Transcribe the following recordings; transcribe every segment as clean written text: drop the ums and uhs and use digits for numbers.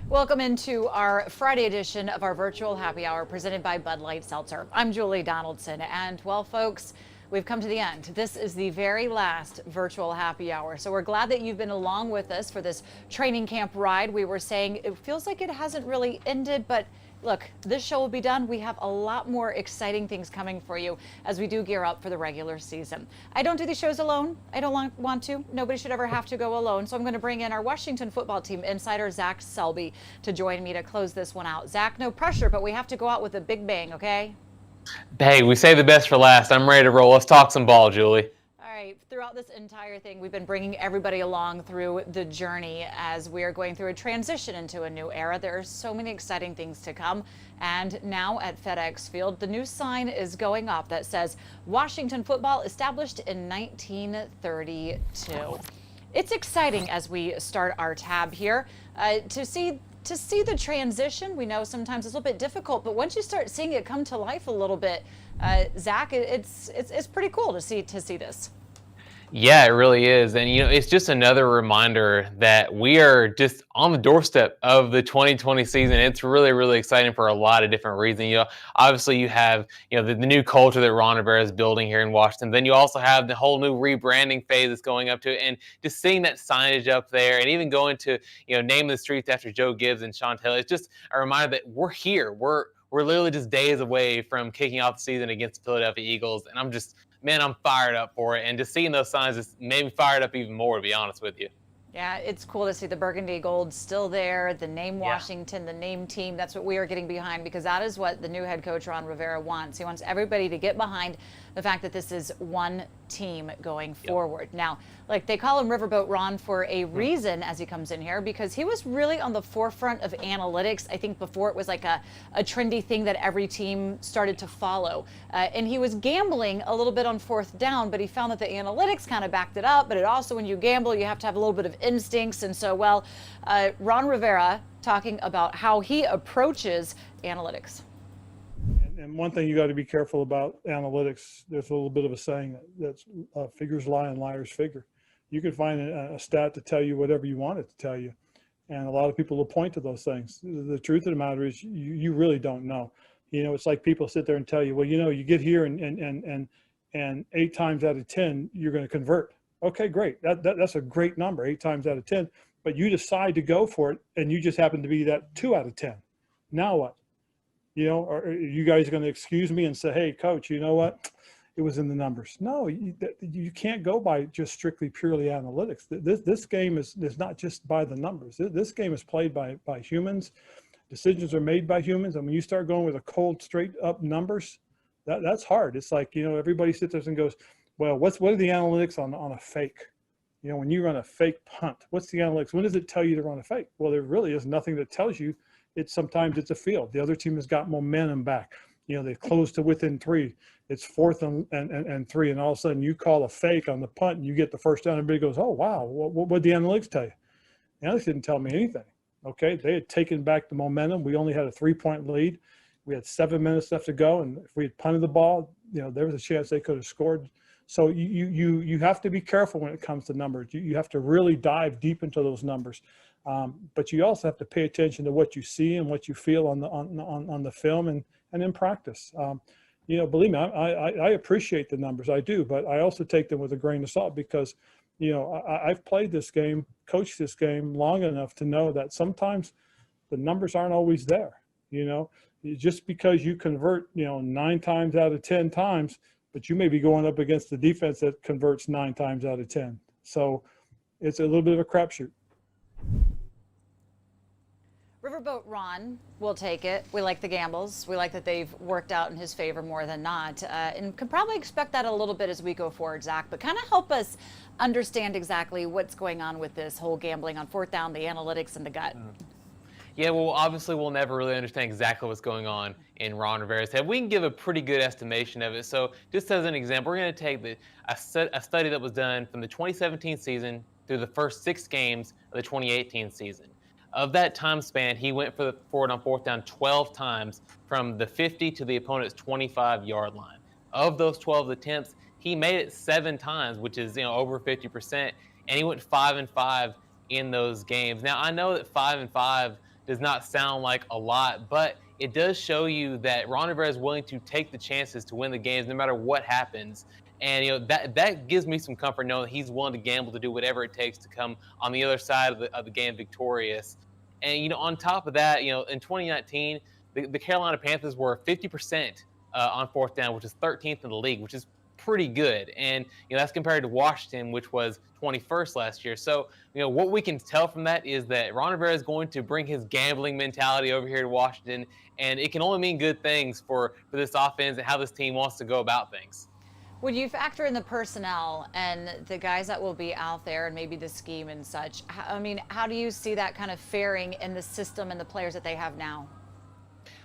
Welcome into our Friday edition of our virtual happy hour presented by Bud Light Seltzer. I'm Julie Donaldson, and well, folks, we've come to the end. This is the very last virtual happy hour, so we're glad that you've been along with us for this training camp ride. We were saying it feels like it hasn't really ended, but look, this show will be done. We have a lot more exciting things coming for you as we do gear up for the regular season. I don't do these shows alone. I don't want to. Nobody should ever have to go alone. So I'm going to bring in our Washington football team insider, Zach Selby, to join me to close this one out. Zach, no pressure, but we have to go out with a big bang, okay? Hey, we saved the best for last. I'm ready to roll. Let's talk some ball, Julie. All right, throughout this entire thing, we've been bringing everybody along through the journey as we are going through a transition into a new era. There are so many exciting things to come. And now at FedEx Field, the new sign is going up that says Washington football established in 1932. It's exciting as we start our tab here to see the transition. We know sometimes it's a little bit difficult, but once you start seeing it come to life a little bit, Zach, it's pretty cool to see this. Yeah, it really is. And, it's just another reminder that we are just on the doorstep of the 2020 season. It's really, really exciting for a lot of different reasons. Obviously you have, the new culture that Ron Rivera is building here in Washington. Then you also have the whole new rebranding phase that's going up to it. And just seeing that signage up there and even going to, name the streets after Joe Gibbs and Sean Taylor, it's just a reminder that we're here. We're literally just days away from kicking off the season against the Philadelphia Eagles. And I'm fired up for it. And just seeing those signs just made me fired up even more, to be honest with you. Yeah, it's cool to see the burgundy gold still there, the name Washington, the name team. That's what we are getting behind, because that is what the new head coach, Ron Rivera, wants. He wants everybody to get behind the fact that this is one team going forward. Now, like, they call him Riverboat Ron for a reason as he comes in here, because he was really on the forefront of analytics. I think before it was like a trendy thing that every team started to follow. And he was gambling a little bit on fourth down, but he found that the analytics kind of backed it up. But it also, when you gamble, you have to have a little bit of instincts. And so, Ron Rivera talking about how he approaches analytics. And one thing you got to be careful about analytics, there's a little bit of a saying that's figures lie and liars figure. You can find a stat to tell you whatever you want it to tell you. And a lot of people will point to those things. The truth of the matter is you really don't know. It's like people sit there and tell you, well, you get here and 8 times out of 10, you're going to convert. Okay, great. That's a great number, 8 times out of 10. But you decide to go for it, and you just happen to be that 2 out of 10. Now what? Are you guys going to excuse me and say, hey, coach, you know what? It was in the numbers. No, you can't go by just strictly purely analytics. This game is not just by the numbers. This game is played by humans. Decisions are made by humans. And when you start going with a cold, straight up numbers, that's hard. It's like, everybody sits there and goes, well, what are the analytics on a fake? When you run a fake punt, what's the analytics? When does it tell you to run a fake? Well, there really is nothing that tells you. Sometimes it's a field. The other team has got momentum back. They close to within 3. It's 4th and 3, and all of a sudden you call a fake on the punt and you get the first down. Everybody goes, oh, wow, what did the analytics tell you? The analytics didn't tell me anything. Okay, they had taken back the momentum. We only had a 3-point lead. We had 7 minutes left to go, and if we had punted the ball, there was a chance they could have scored. So you have to be careful when it comes to numbers. You have to really dive deep into those numbers. But you also have to pay attention to what you see and what you feel on the film and in practice. Believe me, I appreciate the numbers, I do, but I also take them with a grain of salt because, I've played this game, coached this game long enough to know that sometimes the numbers aren't always there. Just because you convert, 9 times out of 10 times, but you may be going up against the defense that converts 9 times out of 10. So it's a little bit of a crapshoot. Riverboat Ron will take it. We like the gambles. We like that they've worked out in his favor more than not. And can probably expect that a little bit as we go forward, Zach. But kind of help us understand exactly what's going on with this whole gambling on fourth down, the analytics, and the gut. Yeah, well, obviously we'll never really understand exactly what's going on in Ron Rivera's head. We can give a pretty good estimation of it. So just as an example, we're going to take a study that was done from the 2017 season through the first 6 games of the 2018 season. Of that time span, he went for it on fourth down 12 times from the 50 to the opponent's 25-yard line. Of those 12 attempts, he made it 7 times, which is over 50%, and he went 5-5 in those games. Now I know that 5-5 does not sound like a lot, but it does show you that Ron Rivera is willing to take the chances to win the games no matter what happens. And that gives me some comfort knowing that he's willing to gamble to do whatever it takes to come on the other side of the game victorious. And on top of that, in 2019, the Carolina Panthers were 50% on fourth down, which is 13th in the league, which is pretty good. And that's compared to Washington, which was 21st last year. So what we can tell from that is that Ron Rivera is going to bring his gambling mentality over here to Washington, and it can only mean good things for this offense and how this team wants to go about things. When you factor in the personnel and the guys that will be out there and maybe the scheme and such, how do you see that kind of faring in the system and the players that they have now?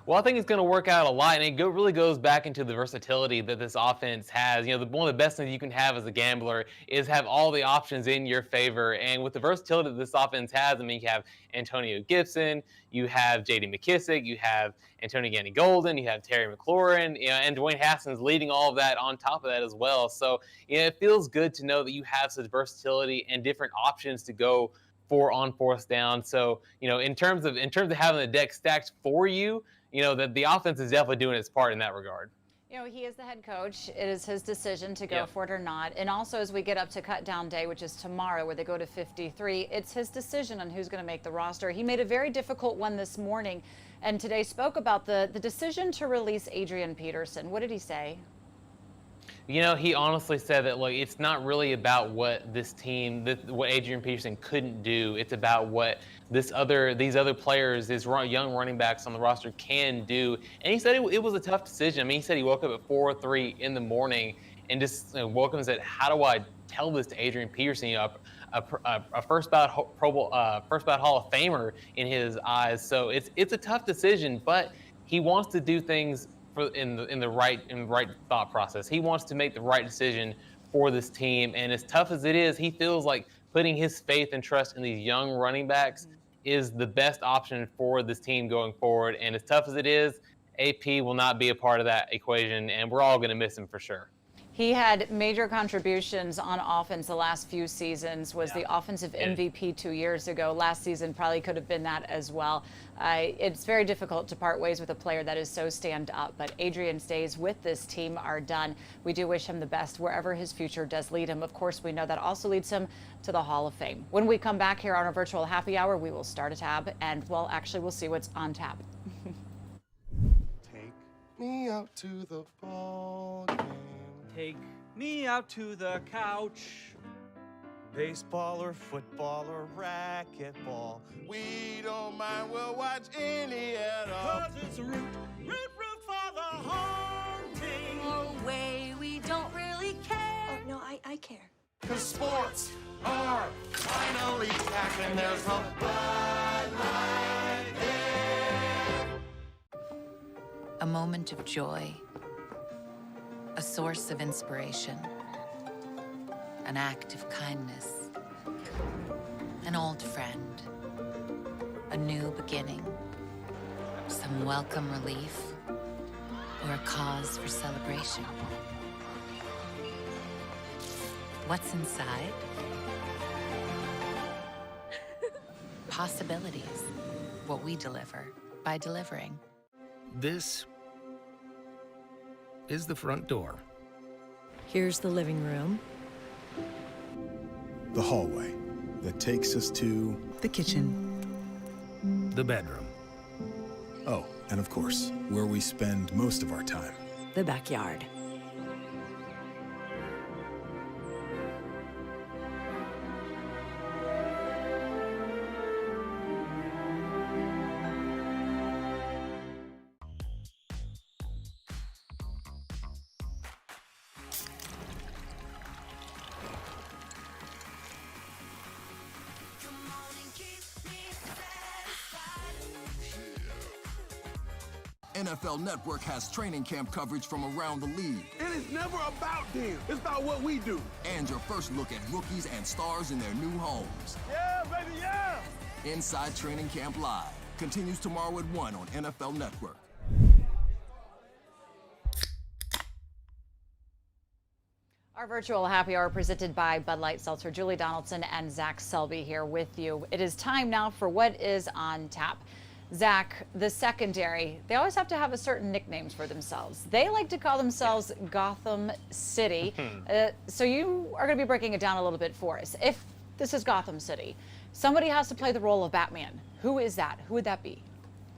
Well, I think it's going to work out a lot, and it really goes back into the versatility that this offense has. One of the best things you can have as a gambler is have all the options in your favor. And with the versatility that this offense has, you have Antonio Gibson, you have J.D. McKissick, you have Antonio Gandy-Golden, you have Terry McLaurin, and Dwayne Haskins leading all of that on top of that as well. So it feels good to know that you have such versatility and different options to go for on fourth down. So in terms of having the deck stacked for you, that the offense is definitely doing its part in that regard. He is the head coach. It is his decision to go for it or not. And also, as we get up to cut down day, which is tomorrow, where they go to 53, it's his decision on who's going to make the roster. He made a very difficult one this morning, and today spoke about the decision to release Adrian Peterson. What did he say? He honestly said that, look, it's not really about what this team, what Adrian Peterson couldn't do. It's about what these other players, these young running backs on the roster can do. And he said it was a tough decision. he said he woke up at 4 or 3 in the morning and just woke up and said, how do I tell this to Adrian Peterson, a first ballot Hall of Famer in his eyes. So it's a tough decision, but he wants to do things in the right thought process. He wants to make the right decision for this team, and as tough as it is, he feels like putting his faith and trust in these young running backs is the best option for this team going forward. And as tough as it is, AP will not be a part of that equation, and we're all going to miss him for sure. He had major contributions on offense the last few seasons, was the offensive MVP 2 years ago. Last season probably could have been that as well. It's very difficult to part ways with a player that is so stand up, but Adrian's days with this team are done. We do wish him the best wherever his future does lead him. Of course, we know that also leads him to the Hall of Fame. When we come back here on our virtual happy hour, we will start a tab, and we'll see what's on tap. Take me out to the ball game. Take me out to the couch. Baseball or football or racquetball. We don't mind, we'll watch any at all. 'Cause it's a root for the home team. No way, we don't really care. Oh, no, I care. 'Cause sports are finally back and there's a Bud Light there. A moment of joy. A source of inspiration, an act of kindness, an old friend, a new beginning, some welcome relief, or a cause for celebration. What's inside? Possibilities. What we deliver by delivering. This is the front door. Here's the living room. The hallway that takes us to The kitchen. The bedroom. Oh, and of course, where we spend most of our time. The backyard. NFL Network has training camp coverage from around the league. And it's never about them. It's about what we do. And your first look at rookies and stars in their new homes. Yeah, baby, yeah! Inside Training Camp Live continues tomorrow at 1 on NFL Network. Our virtual happy hour presented by Bud Light Seltzer. Julie Donaldson and Zach Selby here with you. It is time now for what is on tap. Zach, the secondary, they always have to have a certain nicknames for themselves. They like to call themselves Gotham City. So you are going to be breaking it down a little bit for us. If this is Gotham City, somebody has to play the role of Batman. Who is that? Who would that be?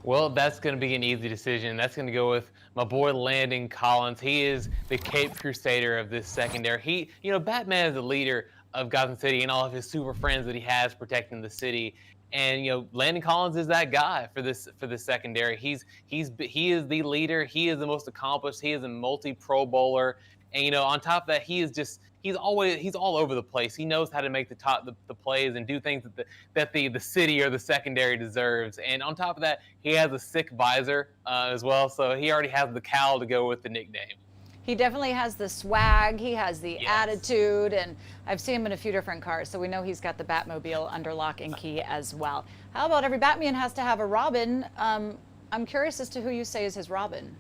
Well, that's going to be an easy decision. That's going to go with my boy Landon Collins. He is the Cape Crusader of this secondary. Batman is the leader of Gotham City and all of his super friends that he has protecting the city. And Landon Collins is that guy for this secondary. He is the leader. He is the most accomplished. He is a multi-Pro Bowler. And on top of that, he's all over the place. He knows how to make the plays and do things that the city or the secondary deserves. And on top of that, he has a sick visor as well. So he already has the cowl to go with the nickname. He definitely has the swag, he has the attitude, and I've seen him in a few different cars, so we know he's got the Batmobile under lock and key as well. How about every Batman has to have a Robin? I'm curious as to who you say is his Robin.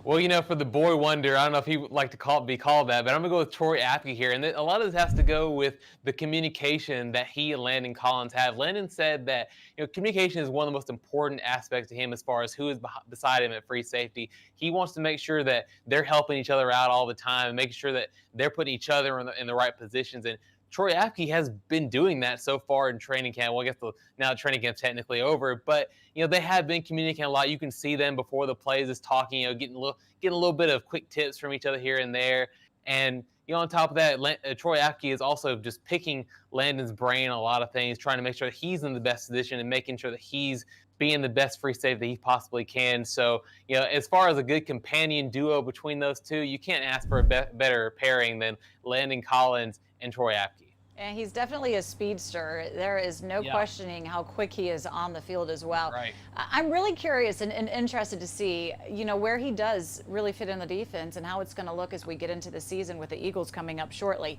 Well, for the boy wonder, I don't know if he would like to be called that, but I'm going to go with Troy Apke here. And a lot of this has to go with the communication that he and Landon Collins have. Landon said that communication is one of the most important aspects to him as far as who is beside him at free safety. He wants to make sure that they're helping each other out all the time and making sure that they're putting each other in the right positions. And Troy Apke has been doing that so far in training camp. Well, I guess now training camp's technically over, but they have been communicating a lot. You can see them before the plays is talking, getting a little bit of quick tips from each other here and there. And on top of that, Troy Apke is also just picking Landon's brain on a lot of things, trying to make sure that he's in the best position and making sure that he's being the best free safety that he possibly can. So, as far as a good companion duo between those two, you can't ask for a better pairing than Landon Collins and Troy Apke. And he's definitely a speedster. There is no questioning how quick he is on the field as well. Right. I'm really curious and interested to see, where he does really fit in the defense and how it's going to look as we get into the season with the Eagles coming up shortly.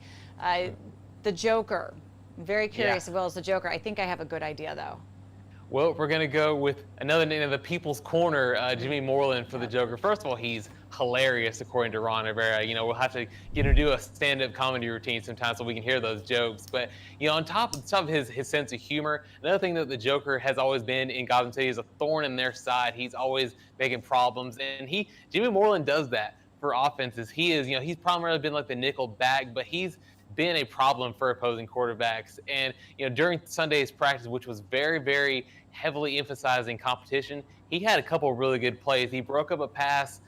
The Joker, I'm very curious as well as the Joker. I think I have a good idea, though. Well, we're going to go with another name of the People's Corner, Jimmy Moreland for the Joker. First of all, he's hilarious, according to Ron Rivera. We'll have to get him to do a stand-up comedy routine sometime so we can hear those jokes. But, on top of his sense of humor, another thing that the Joker has always been in Gotham City is a thorn in their side. He's always making problems. And Jimmy Moreland does that for offenses. He's primarily been like the nickel back, but he's been a problem for opposing quarterbacks. And, during Sunday's practice, which was very, very heavily emphasizing competition, he had a couple of really good plays. He broke up a pass,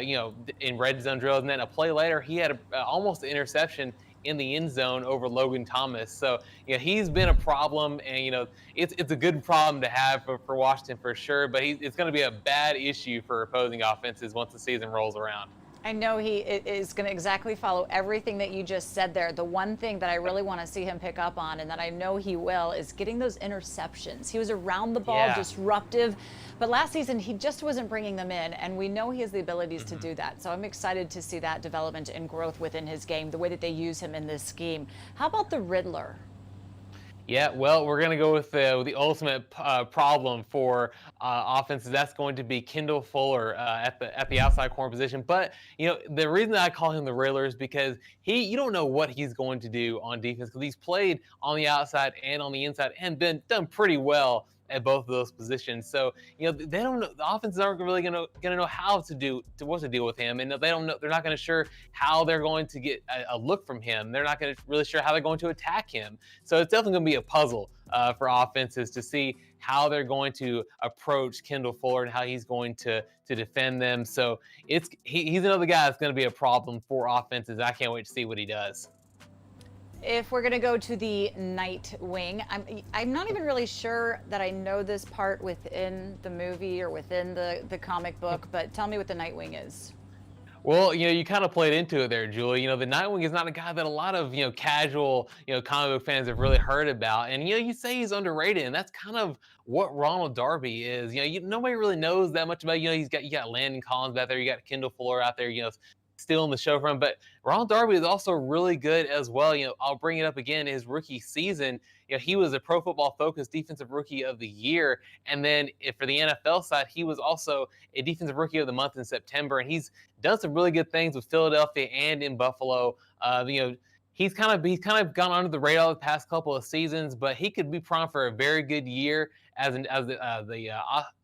in red zone drills, and then a play later, he had almost an interception in the end zone over Logan Thomas. So, he's been a problem, and, it's a good problem to have for Washington for sure, but it's going to be a bad issue for opposing offenses once the season rolls around. I know he is going to exactly follow everything that you just said there. The one thing that I really want to see him pick up on, and that I know he will, is getting those interceptions. He was around the ball, disruptive, but last season he just wasn't bringing them in, and we know he has the abilities to do that. So I'm excited to see that development and growth within his game, the way that they use him in this scheme. How about the Riddler? Yeah, well, we're going to go with the ultimate problem for offenses. That's going to be Kendall Fuller at the outside corner position. But, the reason that I call him the Riddler is because you don't know what he's going to do on defense, because he's played on the outside and on the inside and done pretty well at both of those positions. So, they don't know, the offenses aren't really going to know how to deal with him, and they don't know, they're not going to sure how they're going to get a look from him. They're not going to really sure how they're going to attack him. So it's definitely going to be a puzzle for offenses to see how they're going to approach Kendall Fuller and how he's going to defend them. So he's another guy that's going to be a problem for offenses. I can't wait to see what he does. If we're going to go to the Nightwing, I'm not even really sure that I know this part within the movie or within the comic book, but tell me what the Nightwing is. Well, you kind of played into it there, Julie. The Nightwing is not a guy that a lot of, casual, comic book fans have really heard about. And, you say he's underrated, and that's kind of what Ronald Darby is. Nobody really knows that much about, you got Landon Collins out there, you got Kendall Fuller out there, still in the show for him. But Ronald Darby is also really good as well. I'll bring it up again. His rookie season, he was a Pro Football Focus Defensive Rookie of the Year. And then for the NFL side, he was also a Defensive Rookie of the Month in September. And he's done some really good things with Philadelphia and in Buffalo. he's kind of gone under the radar the past couple of seasons, but he could be primed for a very good year as the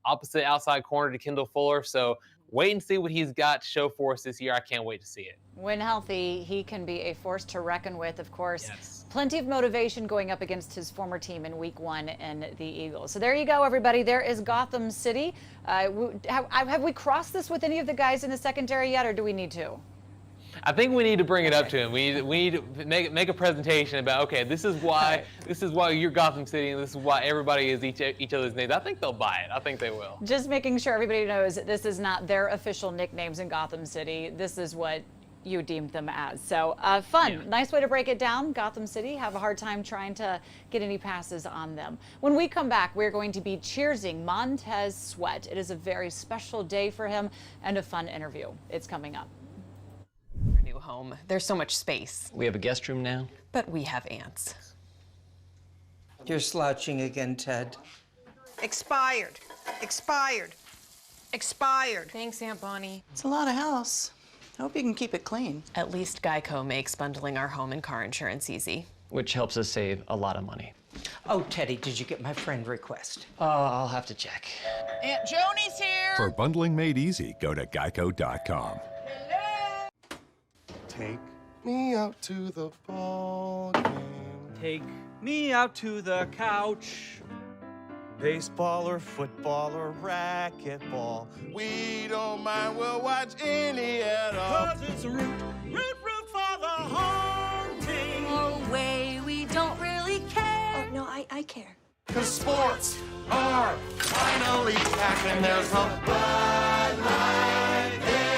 opposite outside corner to Kendall Fuller. So wait and see what he's got to show for us this year. I can't wait to see it. When healthy, he can be a force to reckon with, of course. Yes. Plenty of motivation going up against his former team in Week 1 in the Eagles. So there you go, everybody. There is Gotham City. Have we crossed this with any of the guys in the secondary yet, or do we need to? I think we need to bring it up to him. We need to make a presentation about, okay, this is why you're Gotham City, and this is why everybody is each other's names. I think they'll buy it. I think they will. Just making sure everybody knows that this is not their official nicknames in Gotham City. This is what you deemed them as. So fun. Yeah. Nice way to break it down. Gotham City have a hard time trying to get any passes on them. When we come back, we're going to be cheersing Montez Sweat. It is a very special day for him and a fun interview. It's coming up. Our new home. There's so much space. We have a guest room now. But we have ants. You're slouching again, Ted. Expired. Expired. Expired. Thanks, Aunt Bonnie. It's a lot of house. I hope you can keep it clean. At least Geico makes bundling our home and car insurance easy. Which helps us save a lot of money. Oh, Teddy, did you get my friend request? I'll have to check. Aunt Joni's here. For bundling made easy, go to geico.com. Take me out to the ball game. Take me out to the couch. Baseball or football or racquetball, we don't mind, we'll watch any at all. 'Cause it's root for the home team. No way, we don't really care. Oh, no, I care. 'Cause sports are finally back and there's a Bud Light there.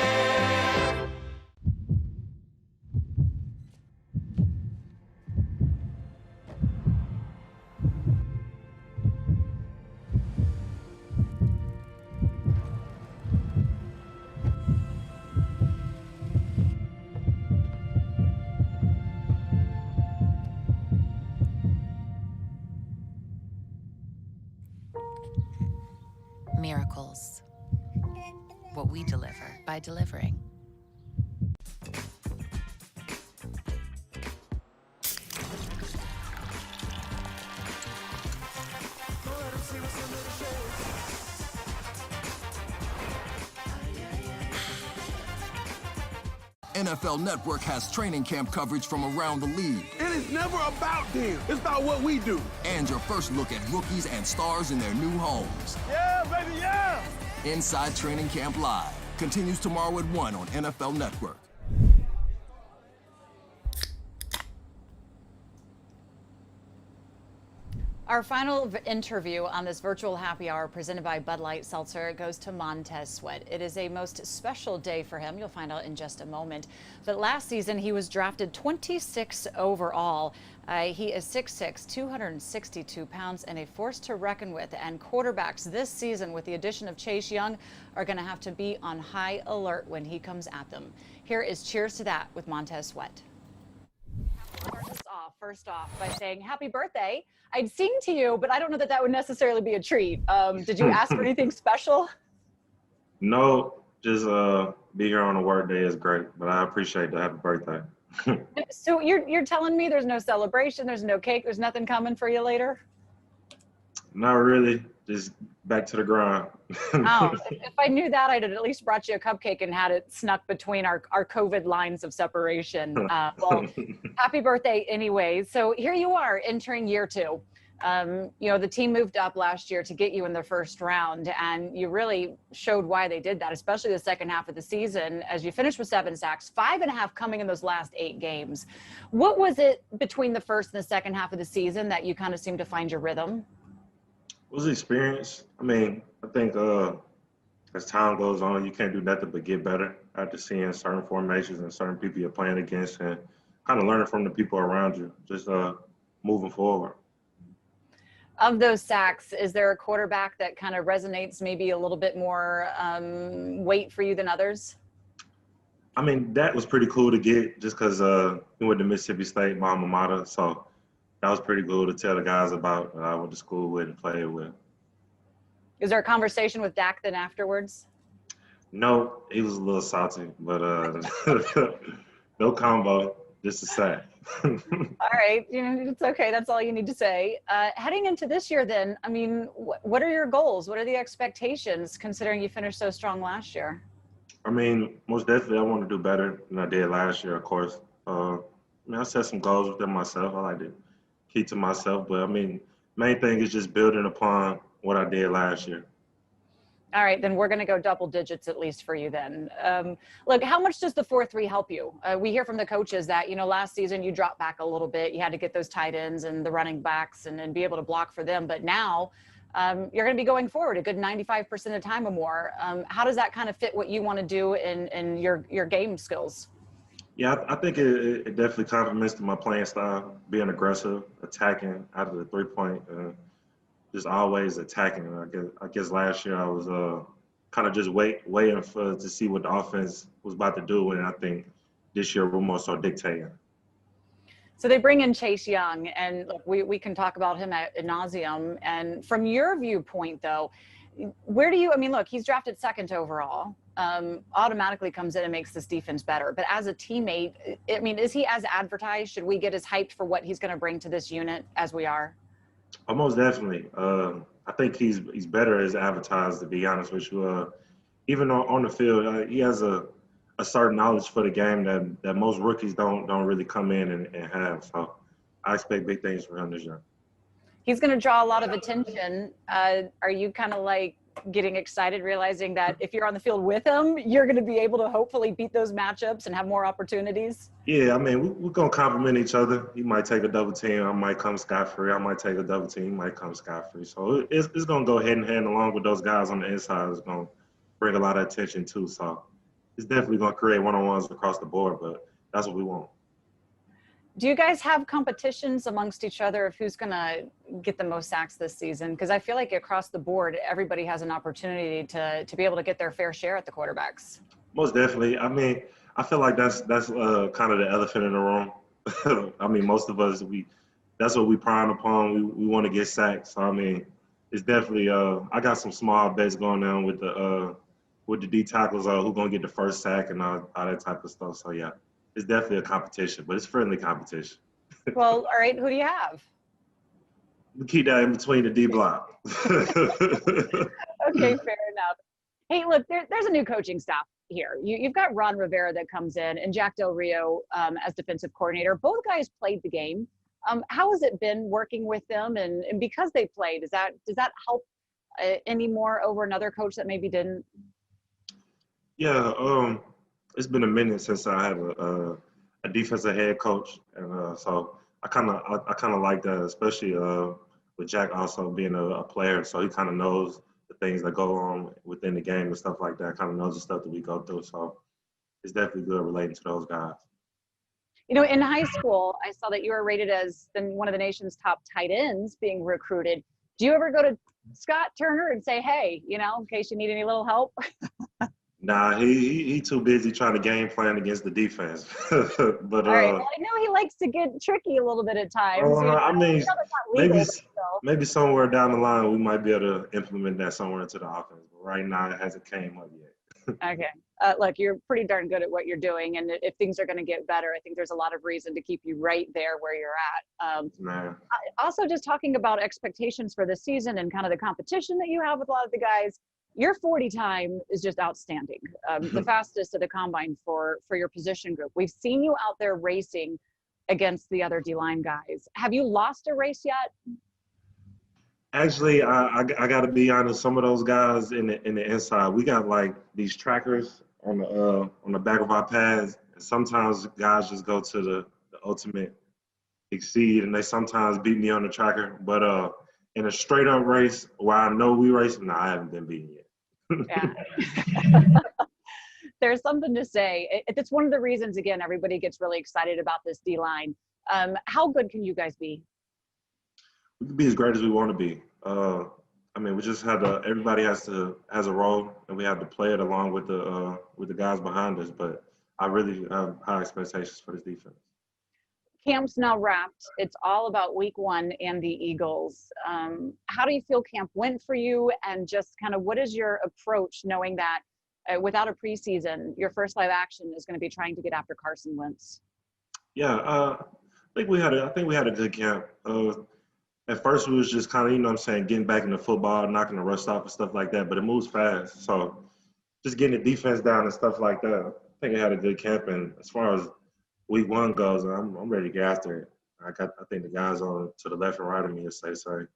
Miracles. What we deliver by delivering. NFL Network has training camp coverage from around the league. And it's never about them. It's about what we do. And your first look at rookies and stars in their new homes. Yeah, baby, yeah! Inside Training Camp Live continues tomorrow at 1 on NFL Network. Our final interview on this virtual happy hour presented by Bud Light Seltzer goes to Montez Sweat. It is a most special day for him. You'll find out in just a moment. But last season, he was drafted 26 overall. He is 6'6", 262 pounds, and a force to reckon with. And quarterbacks this season, with the addition of Chase Young, are going to have to be on high alert when he comes at them. Here is Cheers to That with Montez Sweat. First off by saying happy birthday. I'd sing to you, but I don't know that that would necessarily be a treat. Did you ask for anything special? No, just be here on a work day is great, but I appreciate the happy birthday. So you're telling me there's no celebration, there's no cake, there's nothing coming for you later? Not really, just back to the grind. Oh, if I knew that, I'd have at least brought you a cupcake and had it snuck between our COVID lines of separation. Well, happy birthday anyway. So here you are entering year 2. You know, the team moved up last year to get you in the first round, and you really showed why they did that, especially the second half of the season, as you finished with 7 sacks, 5.5 coming in those last 8 games. What was it between the first and the second half of the season that you kind of seemed to find your rhythm? It was the experience. I mean, I think as time goes on, you can't do nothing but get better after seeing certain formations and certain people you're playing against, and kind of learning from the people around you, just moving forward. Of those sacks, is there a quarterback that kind of resonates maybe a little bit more weight for you than others? I mean, that was pretty cool to get just because we went to Mississippi State, my alma mater, so that was pretty cool to tell the guys about that I went to school with and played with. Is there a conversation with Dak then afterwards? No, he was a little salty, but no combo. just a sack. All right, it's okay. That's all you need to say. Heading into this year, then, I mean, what are your goals? What are the expectations, considering you finished so strong last year? I mean, most definitely, I want to do better than I did last year, of course. I set some goals within myself. I like to keep to myself, but I mean, main thing is just building upon what I did last year. All right, then we're going to go double digits at least for you then. Look, how much does the 4-3 help you? We hear from the coaches that, last season you dropped back a little bit. You had to get those tight ends and the running backs and be able to block for them. But now you're going to be going forward a good 95% of the time or more. How does that kind of fit what you want to do in your game skills? Yeah, I think it definitely complements to my playing style, being aggressive, attacking out of the three-point, just always attacking. I guess last year I was kind of just waiting to see what the offense was about to do, and I think this year we're more so dictating. So they bring in Chase Young, and look, we can talk about him ad nauseum. And from your viewpoint, though, where do you? I mean, look, he's drafted second overall. Automatically comes in and makes this defense better. But as a teammate, I mean, is he as advertised? Should we get as hyped for what he's going to bring to this unit as we are? Most definitely. I think he's better as advertised, to be honest with you. Even on the field, he has a certain knowledge for the game that most rookies don't really come in and have. So I expect big things from him this year. He's going to draw a lot of attention. Are you kind of like getting excited, realizing that if you're on the field with him, you're going to be able to hopefully beat those matchups and have more opportunities? Yeah, I mean, we're going to complement each other. He might take a double team. I might come scot-free. I might take a double team. He might come scot-free. So it's going to go hand in hand along with those guys on the inside. It's going to bring a lot of attention too. So it's definitely going to create one-on-ones across the board, but that's what we want. Do you guys have competitions amongst each other of who's going to get the most sacks this season? Because I feel like across the board, everybody has an opportunity to be able to get their fair share at the quarterbacks. Most definitely. I mean, I feel like that's kind of the elephant in the room. I mean, most of us, that's what we prime upon. We want to get sacks. So, I mean, it's definitely I got some small bets going on with the D tackles, who's going to get the first sack and all that type of stuff. So, yeah. It's definitely a competition, but it's friendly competition. Well, all right. Who do you have? We keep that in between the D block. Okay, fair enough. Hey, look, there's a new coaching staff here. You've got Ron Rivera that comes in and Jack Del Rio as defensive coordinator. Both guys played the game. How has it been working with them? And because they played, does that help any more over another coach that maybe didn't? Yeah, it's been a minute since I had a defensive head coach, and so I kind of like that, especially with Jack also being a player. So he kind of knows the things that go on within the game and stuff like that. Kind of knows the stuff that we go through. So it's definitely good relating to those guys. In high school, I saw that you were rated as one of the nation's top tight ends being recruited. Do you ever go to Scott Turner and say, hey, in case you need any little help? Nah, he too busy trying to game plan against the defense. But all right, well, I know he likes to get tricky a little bit at times. I mean, maybe somewhere down the line we might be able to implement that somewhere into the offense. But right now it hasn't came up yet. Okay. Look, you're pretty darn good at what you're doing, and if things are going to get better, I think there's a lot of reason to keep you right there where you're at. Also, just talking about expectations for this season and kind of the competition that you have with a lot of the guys. Your 40 time is just outstanding. The fastest of the combine for your position group. We've seen you out there racing against the other D-line guys. Have you lost a race yet? Actually, I got to be honest. Some of those guys in the inside, we got like these trackers on the back of our pads. And sometimes guys just go to the ultimate exceed, and they sometimes beat me on the tracker. But in a straight up race where I know we racing, I haven't been beaten yet. Yeah. There's something to say. It's one of the reasons, again, everybody gets really excited about this D-line. How good can you guys be? We can be as great as we want to be. I mean, we just have everybody has a role, and we have to play it along with the guys behind us. But I really have high expectations for this defense. Camp's now wrapped. It's all about week 1 and the Eagles. How do you feel camp went for you? And just kind of what is your approach knowing that without a preseason, your first live action is going to be trying to get after Carson Wentz? Yeah, I think we had a good camp. At first, we was just kind of, you know what I'm saying, getting back into football, knocking the rust off and stuff like that, but it moves fast. So just getting the defense down and stuff like that. I think it had a good camp. And as far as week 1 goes, I'm ready to get after it. I think the guys on to the left and right of me say so.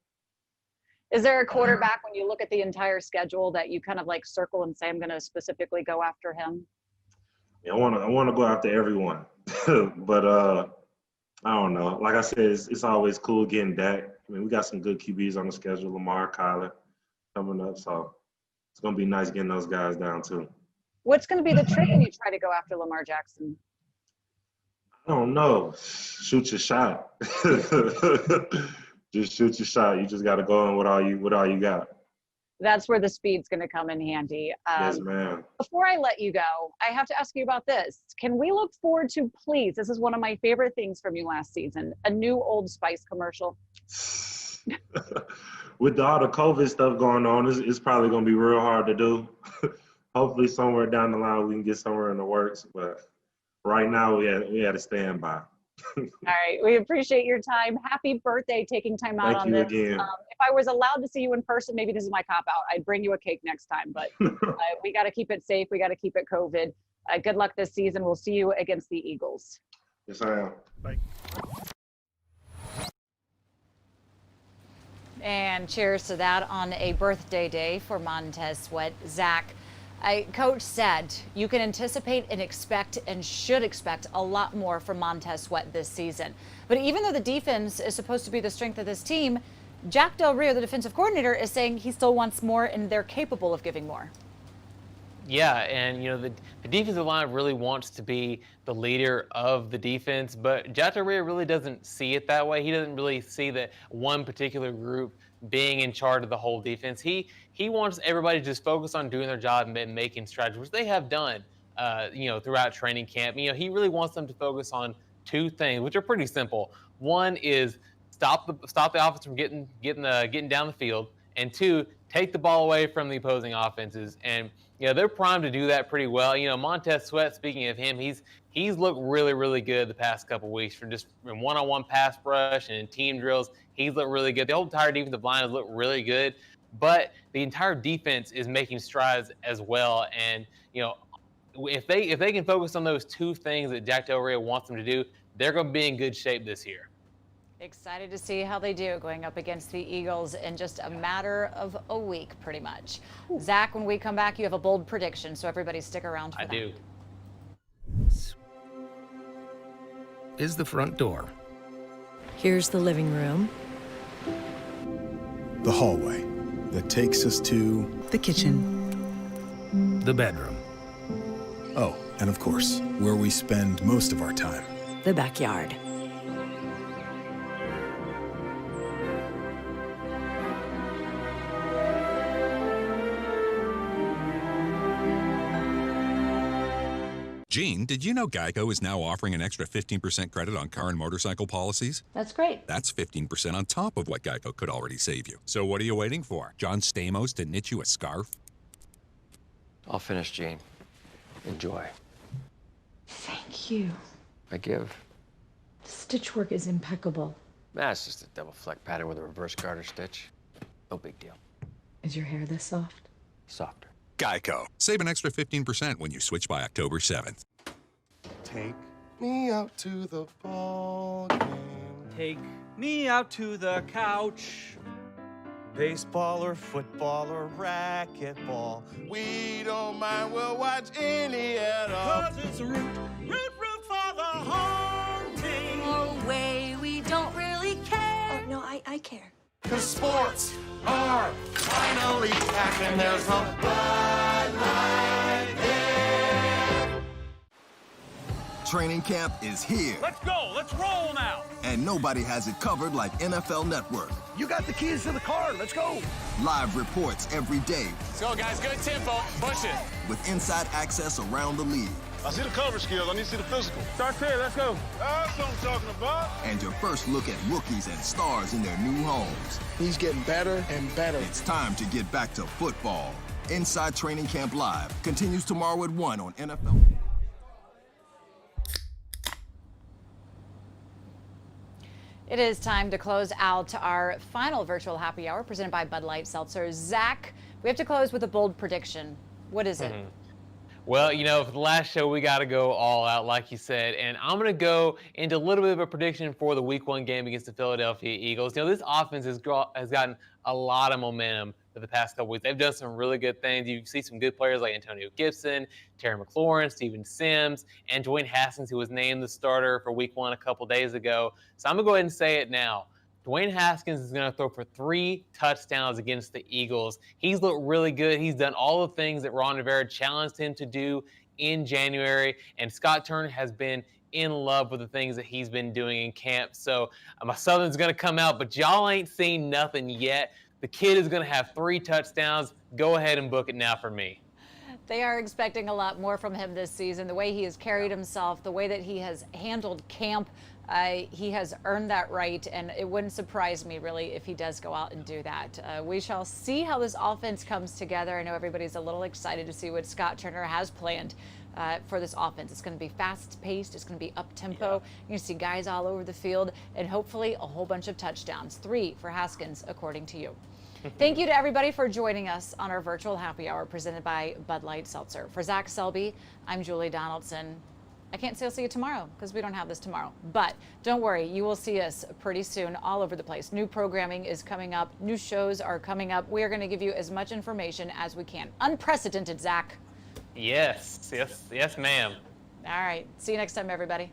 Is there a quarterback when you look at the entire schedule that you kind of like circle and say, I'm going to specifically go after him? Yeah, I want to go after everyone, but I don't know. Like I said, it's always cool getting Dak. I mean, we got some good QBs on the schedule, Lamar, Kyler coming up, so it's gonna be nice getting those guys down too. What's going to be the trick when you try to go after Lamar Jackson? I don't know. Shoot your shot. Just shoot your shot. You just got to go in with all you got. That's where the speed's going to come in handy. Yes, ma'am. Before I let you go, I have to ask you about this. Can we look forward to, please, this is one of my favorite things from you last season, a new Old Spice commercial? With all the COVID stuff going on, it's probably going to be real hard to do. Hopefully somewhere down the line we can get somewhere in the works. But right now we had to stand by. All right. We appreciate your time. Happy birthday taking time out on this. Thank you again. If I was allowed to see you in person, maybe this is my cop-out. I'd bring you a cake next time. But we got to keep it safe. We got to keep it COVID. Good luck this season. We'll see you against the Eagles. Yes, I am. Bye. And cheers to that on a birthday day for Montez Sweat. Zach, Coach said you can anticipate and expect and should expect a lot more from Montez Sweat this season. But even though the defense is supposed to be the strength of this team, Jack Del Rio, the defensive coordinator, is saying he still wants more and they're capable of giving more. Yeah, and the defensive line really wants to be the leader of the defense, but Jack Del Rio really doesn't see it that way. He doesn't really see that one particular group being in charge of the whole defense. He wants everybody to just focus on doing their job and making strides, which they have done, throughout training camp. He really wants them to focus on 2 things, which are pretty simple. One is stop the offense from getting down the field, and 2, take the ball away from the opposing offenses. And they're primed to do that pretty well. Montez Sweat, speaking of him, he's looked really, really good the past couple weeks from just in one-on-one pass rush and in team drills. He's looked really good. The whole entire defensive line has looked really good, but the entire defense is making strides as well. And if they can focus on those 2 things that Jack Del Rio wants them to do, they're going to be in good shape this year. Excited to see how they do going up against the Eagles in just a matter of a week, pretty much. Zach, when we come back, you have a bold prediction, so everybody stick around for that. I do. Is the front door. Here's the living room. The hallway that takes us to the kitchen. The bedroom. Oh, and of course, where we spend most of our time. The backyard. Gene, did you know Geico is now offering an extra 15% credit on car and motorcycle policies? That's great. That's 15% on top of what Geico could already save you. So what are you waiting for? John Stamos to knit you a scarf? I'll finish, Gene. Enjoy. Thank you. I give. The stitch work is impeccable. That's just a double fleck pattern with a reverse garter stitch. No big deal. Is your hair this soft? Softer. Geico. Save an extra 15% when you switch by October 7th. Take me out to the ball game. Take me out to the couch. Baseball or football or racquetball. We don't mind, we'll watch any at all. 'Cause it's root for the home team. Oh, way we don't really care. Oh, no, I care. 'Cause sports are finally back and there's a Bud Light there. Training camp is here. Let's go. Let's roll now. And nobody has it covered like NFL Network. You got the keys to the car. Let's go. Live reports every day. Let's go, guys. Good tempo. Push it. With inside access around the league. I see the coverage skills. I need to see the physical. Start there. Let's go. That's what I'm talking about. And your first look at rookies and stars in their new homes. He's getting better and better. It's time to get back to football. Inside Training Camp Live continues tomorrow at 1 on NFL. It is time to close out our final virtual happy hour presented by Bud Light Seltzer. Zach, we have to close with a bold prediction. What is it? Well, you know, for the last show, we got to go all out, like you said. And I'm going to go into a little bit of a prediction for the Week 1 game against the Philadelphia Eagles. You know, this offense has gotten a lot of momentum for the past couple weeks. They've done some really good things. You see some good players like Antonio Gibson, Terry McLaurin, Steven Sims, and Dwayne Haskins, who was named the starter for Week 1 a couple days ago. So I'm going to go ahead and say it now. Dwayne Haskins is going to throw for 3 touchdowns against the Eagles. He's looked really good. He's done all the things that Ron Rivera challenged him to do in January. And Scott Turner has been in love with the things that he's been doing in camp. So my Southern's going to come out, but y'all ain't seen nothing yet. The kid is going to have 3 touchdowns. Go ahead and book it now for me. They are expecting a lot more from him this season. The way he has carried himself, the way that he has handled camp, he has earned that right, and it wouldn't surprise me really if he does go out and do that. We shall see how this offense comes together. I know everybody's a little excited to see what Scott Turner has planned for this offense. It's going to be fast-paced. It's going to be up-tempo. You're going to see guys all over the field, and hopefully a whole bunch of touchdowns. 3 for Haskins, according to you. Thank you to everybody for joining us on our virtual happy hour presented by Bud Light Seltzer. For Zach Selby, I'm Julie Donaldson. I can't say I'll see you tomorrow because we don't have this tomorrow. But don't worry, you will see us pretty soon all over the place. New programming is coming up. New shows are coming up. We are going to give you as much information as we can. Unprecedented, Zach. Yes, ma'am. All right. See you next time, everybody.